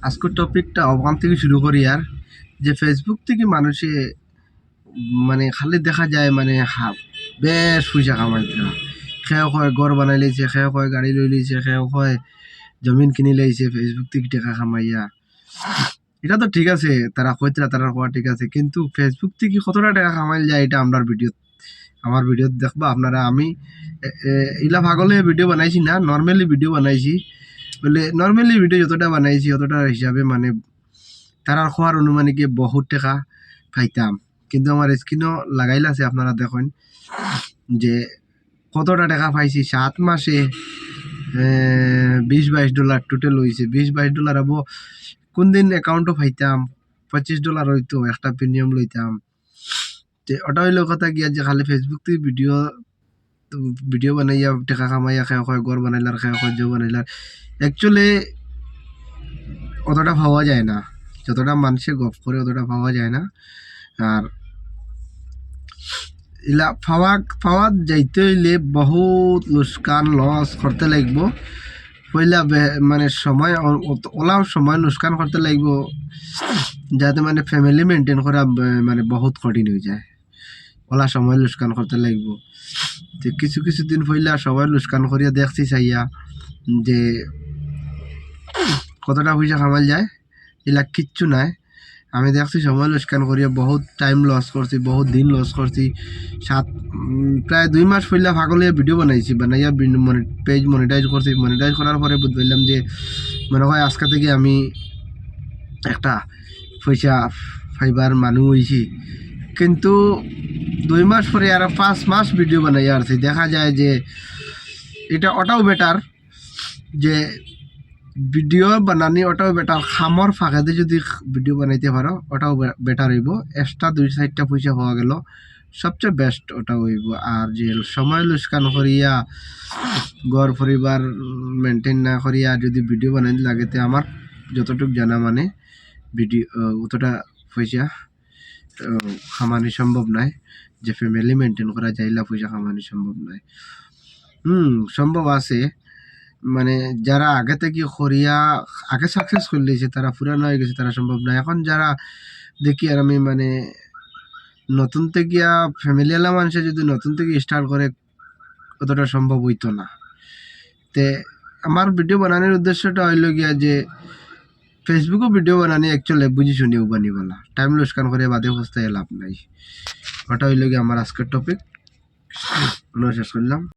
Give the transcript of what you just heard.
আজকের টপিকটা ওখান থেকে শুরু করি। আর যে ফেসবুক থেকে মানুষে মানে খালি দেখা যায় মানে বেশ পয়সা কামাইতে, সেও কয় ঘর বানাই লাইছে, সেও কয় গাড়ি লই লাইছে, সেও কয় জমিন কিনি লাইছে ফেসবুক থেকে টাকা কামাইয়া। এটা তো ঠিক আছে, তারা কইতরা তারা কোয়া ঠিক আছে, কিন্তু ফেসবুক থেকে কতটা টাকা কামাইল যায় এটা আমার ভিডিও দেখবা আপনারা। আমি ইলা পাগলে ভিডিও বানাইছি না, নর্মালি ভিডিও বানাইছি। বলে নর্মালি ভিডিও যতটা বানাইছি অতটা হিসাবে মানে তারা খোয়ার অনুমানিকে বহুত টাকা পাইতাম, কিন্তু আমার স্ক্রিনও লাগাইল আছে, আপনারা দেখেন যে কতটা টাকা পাইছি 7 মাসে। $20-22 টোটাল হয়েছে। $20-22 আবো কোন দিন অ্যাকাউন্টও পাইতাম, $25 হইতো, একটা প্রিমিয়াম লইতাম। ওটা হইলো কথা গিয়া যে খালি ফেসবুক থেকে ভিডিও বানাইয়া টাকা কামাইয়া খেয়ে হয় ঘর বানাইলার, খেয়ে হয় জব বানাইলার। অ্যাকচুয়ালি অতটা পাওয়া যায় না, যতটা মানুষে গপ করে অতটা পাওয়া যায় না। আর ইলা পাওয়া যাইতে হইলে বহুত লোকসান লস করতে লাগবো। পয়লা মানে সময় ওলাও সময় লোকসান করতে লাগবো, যাতে মানে ফ্যামিলি মেনটেন করা মানে বহুত কঠিন হয়ে যায়। ওলা সময় লোকসান করতে লাগবো। তো কিছু কিছু দিন পয়লা সময় লোকসান করিয়া দেখছি চাইয়া যে কতটা পয়সা কামাল যায়। এলা কিচ্ছু নাই। আমি দেখছি সময় লোকসান করিয়া বহুত টাইম লস করছি, বহুত দিন লস করছি। প্রায় 2 মাস পইলা পাগলিয়া ভিডিও বানাইয়া পেজ মনিটাইজ করছি। মনিটাইজ করার পরে বুঝলাম যে মনে হয় আজকে থেকে আমি একটা পয়সা ফাইবার মানুষ হয়েছি। কিন্তু 2 মাস পরে আর 5 মাস ভিডিও বানাইয়া আসছি, দেখা যায় যে এটা ওটাও বেটার, যে ভিডিও বানানি ওটাও বেটার। খামর ফাঁকাতে যদি ভিডিও বানাইতে পারো ওটাও বেটার হইব, এক্সট্রা 2-4টা পয়সা পাওয়া গেল, সবচেয়ে বেস্ট ওটা হইব। আর যে সময় লোকসান করিয়া ঘর পরিবার মেনটেন না করিয়া যদি ভিডিও বানাইতে লাগে, তে আমার যতটুকু জানা মানে ভিডিও অতটা পয়সা কামানি সম্ভব নয়। যে ফ্যামিলি মেনটেন করা যাইলা পয়সা কামানি সম্ভব নয়। সম্ভব আছে, মানে যারা আগে থেকে করিয়া আগে সাকসেস করে লিয়েছে, তারা পুরানো হয়ে গেছে, তারা সম্ভব না। এখন যারা দেখি আর আমি মানে নতুন থেকে ফ্যামিলি এলা মানুষে যদি নতুন থেকে স্টার্ট করে অতটা সম্ভব হইতো না। তে আমার ভিডিও বানানোর উদ্দেশ্যটা হইল গিয়া যে ফেসবুকও ভিডিও বানানি অ্যাকচুয়ালি বুঝি শুনি বানি বলা, টাইম লোকসান করে বাদে বসতে লাভ নাই। ওটা হইল গিয়ে আমার আজকের টপিক, শেষ করলাম।